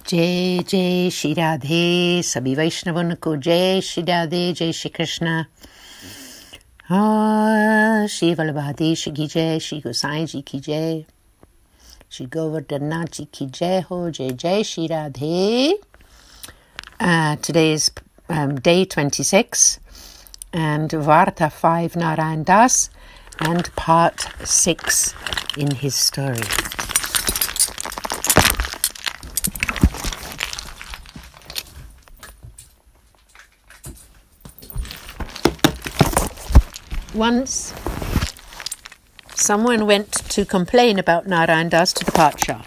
जय जय श्री राधे। सभी वैष्णवन को जय श्री राधे। जय श्री कृष्णा। श्री वल्लभाधीश की जय। श्री गोसाई जी की जय। श्री गोवर्धननाथ जी की जय हो। जय जय Shri Radhe. Today is day 26 and Varta 5 Narayan Das and part 6 in his story. Once, someone went to complain about Narayan Das to the Pacha.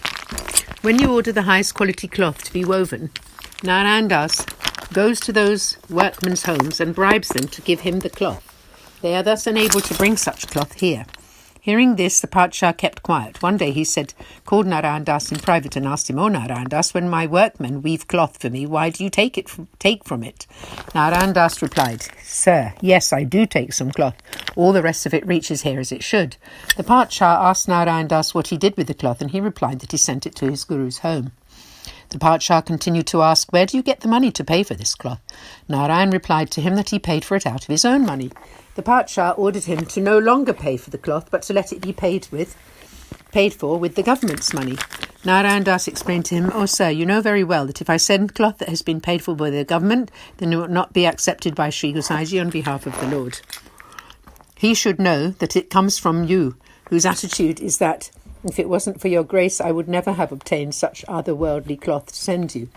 When you order the highest quality cloth to be woven, Narayan Das goes to those workmen's homes and bribes them to give him the cloth. They are thus unable to bring such cloth here. Hearing this, the Pacha kept quiet. One day he called Narayan Das in private and asked him, "Oh, Narayan Das, when my workmen weave cloth for me, why do you take from it?" Narayan Das replied, "Sir, yes, I do take some cloth. All the rest of it reaches here as it should." The Pacha asked Narayan Das what he did with the cloth, and he replied that he sent it to his guru's home. The Pacha continued to ask, "Where do you get the money to pay for this cloth?" Narayan replied to him that he paid for it out of his own money. The Pacha ordered him to no longer pay for the cloth, but to let it be paid for with the government's money. Narayan Das explained to him, "Oh, sir, you know very well that if I send cloth that has been paid for by the government, then it will not be accepted by Sri Gosaiji on behalf of the Lord. He should know that it comes from you, whose attitude is that if it wasn't for your grace, I would never have obtained such otherworldly cloth to send you."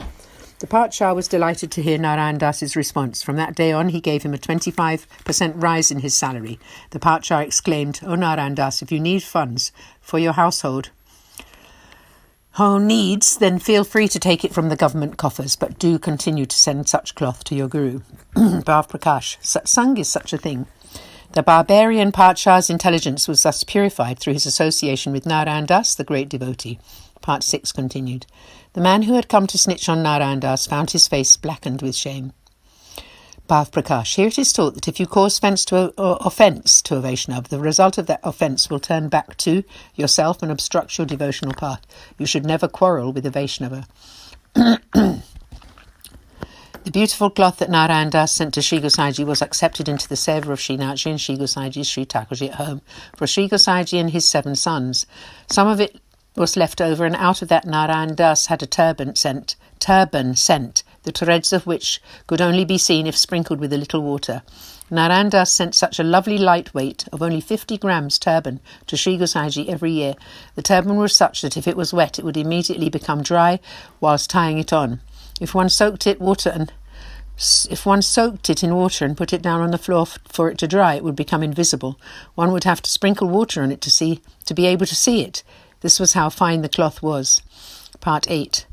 The Pacha was delighted to hear Narayan Das's response. From that day on, he gave him a 25% rise in his salary. The Pacha exclaimed, "Oh, Narayan Das, if you need funds for your household, needs, then feel free to take it from the government coffers, but do continue to send such cloth to your guru." Bhav Prakash, satsang is such a thing. The barbarian Pacha's intelligence was thus purified through his association with Narayan Das, the great devotee. Part 6 continued. The man who had come to snitch on Narayan Das found his face blackened with shame. Bhav Prakash, here it is taught that if you cause offence to a Vaishnav, the result of that offence will turn back to yourself and obstruct your devotional path. You should never quarrel with a Vaishnava. The beautiful cloth that Narayan Das sent to Sri Gosaiji was accepted into the Seva of Srinathji and Sri Gosaiji's Sri Thakurji at home for Sri Gosaiji and his 7 sons. Some of it was left over, and out of that Narayan Das had a turban sent, the threads of which could only be seen if sprinkled with a little water. Narayan Das sent such a lovely lightweight of only 50 grams turban to Sri Gosaiji every year. The turban was such that if it was wet, it would immediately become dry whilst tying it on. If one soaked it in water and put it down on the floor for it to dry, it would become invisible. One would have to sprinkle water on it to be able to see it. This was how fine the cloth was. Part 8.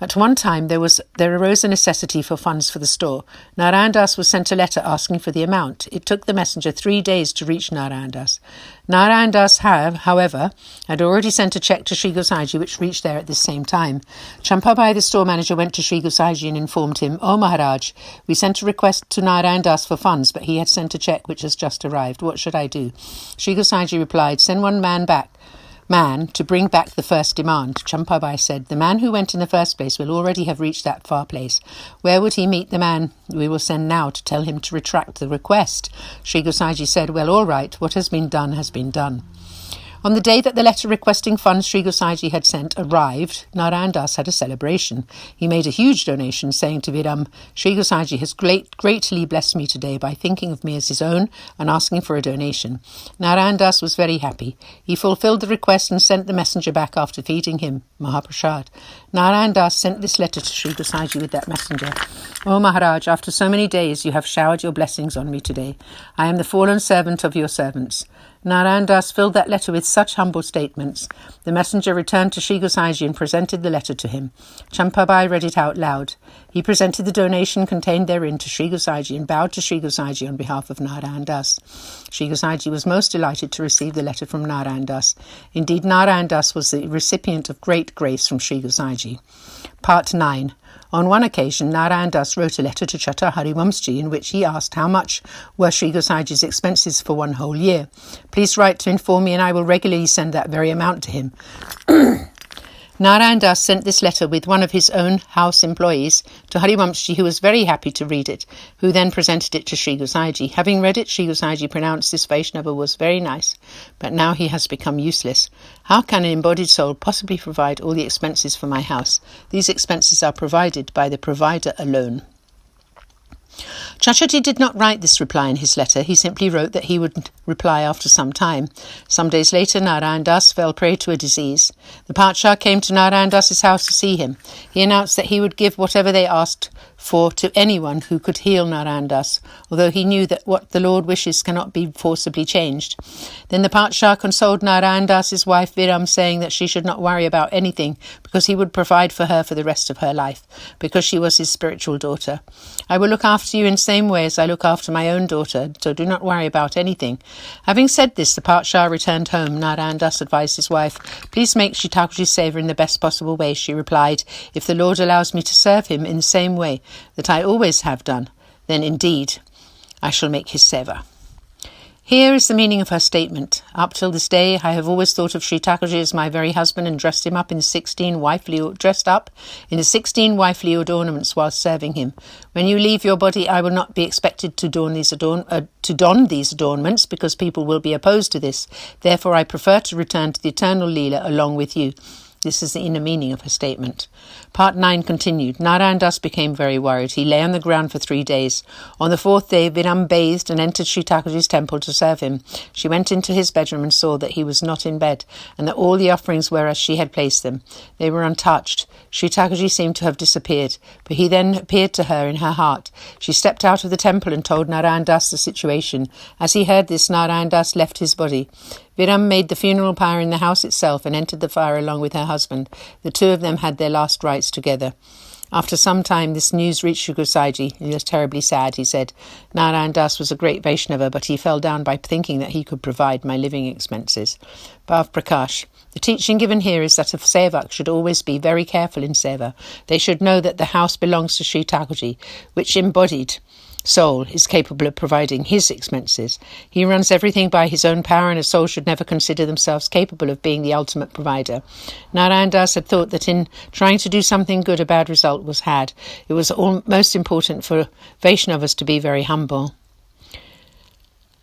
At one time there arose a necessity for funds for the store. Narayan Das was sent a letter asking for the amount. It took the messenger 3 days to reach Narayan Das. Narayan Das, however, had already sent a cheque to Sri Gosaiji, which reached there at this same time. Champabai, the store manager, went to Sri Gosaiji and informed him, "Oh, Maharaj, we sent a request to Narayan Das for funds, but he had sent a cheque which has just arrived. What should I do?" Sri Gosaiji replied, "Send one man to bring back the first demand." Champabai said, "The man who went in the first place will already have reached that far place. Where would he meet the man we will send now to tell him to retract the request?" Sri Gosaiji said, "Well, all right, what has been done has been done." On the day that the letter requesting funds Sri Gosaiji had sent arrived, Narayan Das had a celebration. He made a huge donation, saying to Viram, "Sri Gosaiji has greatly blessed me today by thinking of me as his own and asking for a donation." Narayan Das was very happy. He fulfilled the request and sent the messenger back after feeding him Mahaprasad. Narayan Das sent this letter to Sri Gosaiji with that messenger. "O Maharaj, after so many days you have showered your blessings on me today. I am the fallen servant of your servants." Narayan Das filled that letter with such humble statements. The messenger returned to Sri Gosaiji and presented the letter to him. Champabai read it out loud. He presented the donation contained therein to Sri Gosaiji and bowed to Sri Gosaiji on behalf of Narayan Das. Sri Gosaiji was most delighted to receive the letter from Narayan Das. Indeed, Narayan Das was the recipient of great grace from Sri Gosaiji. Part 9. On one occasion, Narayan Das wrote a letter to Chatur Harivamsji in which he asked how much were Sri Gosaiji's expenses for one whole year. "Please write to inform me and I will regularly send that very amount to him." Narayan Das sent this letter with one of his own house employees to Harivamsji, who was very happy to read it, who then presented it to Sri Gosaiji. Having read it, Sri Gosaiji pronounced this Vaishnava was very nice, but now he has become useless. How can an embodied soul possibly provide all the expenses for my house? These expenses are provided by the provider alone. Chachaji did not write this reply in his letter. He simply wrote that he would reply after some time. Some days later, Narayan Das fell prey to a disease. The Pacha came to Narayan Das's house to see him. He announced that he would give whatever they asked for to anyone who could heal Narayan Das, although he knew that what the Lord wishes cannot be forcibly changed. Then the Pacha consoled Narayan Das's wife Viram, saying that she should not worry about anything because he would provide for her for the rest of her life, because she was his spiritual daughter. I will look after you in the same way as I look after my own daughter, so do not worry about anything. Having said this, the Pacha returned home. Narayan Das advised his wife, "Please make Sri Thakurji's seva in the best possible way." She replied, "If the Lord allows me to serve him in the same way that I always have done, then indeed I shall make his seva." Here is the meaning of her statement. Up till this day, I have always thought of Sri Thakurji as my very husband and dressed up in the 16 wifely ornaments while serving him. When you leave your body, I will not be expected to don these adornments, because people will be opposed to this. Therefore, I prefer to return to the eternal Leela along with you. This is the inner meaning of her statement. Part 9 continued. Narayan Das became very worried. He lay on the ground for 3 days. On the 4th day, Viram bathed and entered Sri Thakurji's temple to serve him. She went into his bedroom and saw that he was not in bed, and that all the offerings were as she had placed them. They were untouched. Sri Thakurji seemed to have disappeared, but he then appeared to her in her heart. She stepped out of the temple and told Narayan Das the situation. As he heard this, Narayan Das left his body. Viram made the funeral pyre in the house itself and entered the fire along with her husband. The two of them had their last rites together. After some time, this news reached Sri Gosaiji. He was terribly sad. He said, "Narayan Das was a great Vaishnava, but he fell down by thinking that he could provide my living expenses." Bhav Prakash. The teaching given here is that a sevak should always be very careful in seva. They should know that the house belongs to Sri Thakurji, which embodied soul is capable of providing his expenses. He runs everything by his own power, and a soul should never consider themselves capable of being the ultimate provider. Narayan Das had thought that in trying to do something good, a bad result was had. It was most important for Vaishnavas to be very humble.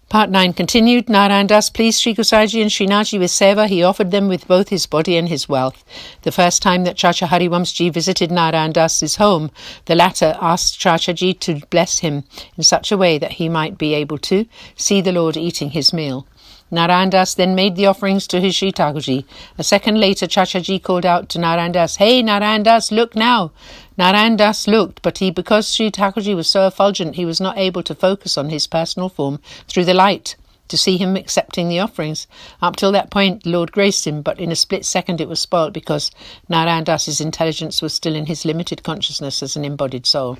Part 9 continued. Narayan Das pleased Sri Gosaiji and Srinathji with seva. He offered them with both his body and his wealth. The first time that Chacha Harivamsji visited Narayan Das's home, the latter asked Chachaji to bless him in such a way that he might be able to see the Lord eating his meal. Narayan Das then made the offerings to his Sri Thakurji. A second later, Chachaji called out to Narayan Das, "Hey, Narayan Das, look now." Narayan Das looked, but because Sri Thakurji was so effulgent, he was not able to focus on his personal form through the light to see him accepting the offerings. Up till that point, the Lord graced him, but in a split second it was spoilt because Narayan Das's intelligence was still in his limited consciousness as an embodied soul.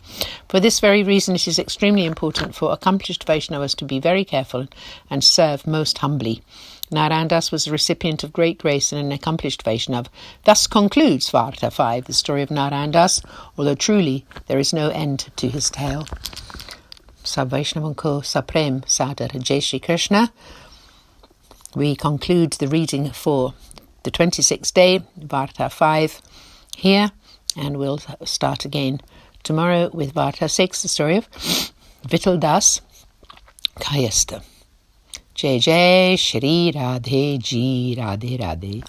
For this very reason, it is extremely important for accomplished Vaishnavas to be very careful and serve most humbly. Narayan Das was a recipient of great grace and an accomplished Vaishnav. Thus concludes Varta 5, the story of Narayan Das, although truly there is no end to his tale. Sab Vaishnavan ko Saprem Sadar Jai Shri Krishna. We conclude the reading for the 26th day, Varta 5, here, and we'll start again tomorrow with Varta 6, the story of Vittal Das Kayastha. Jai Jai Shri Radhe Ji Radhe Radhe.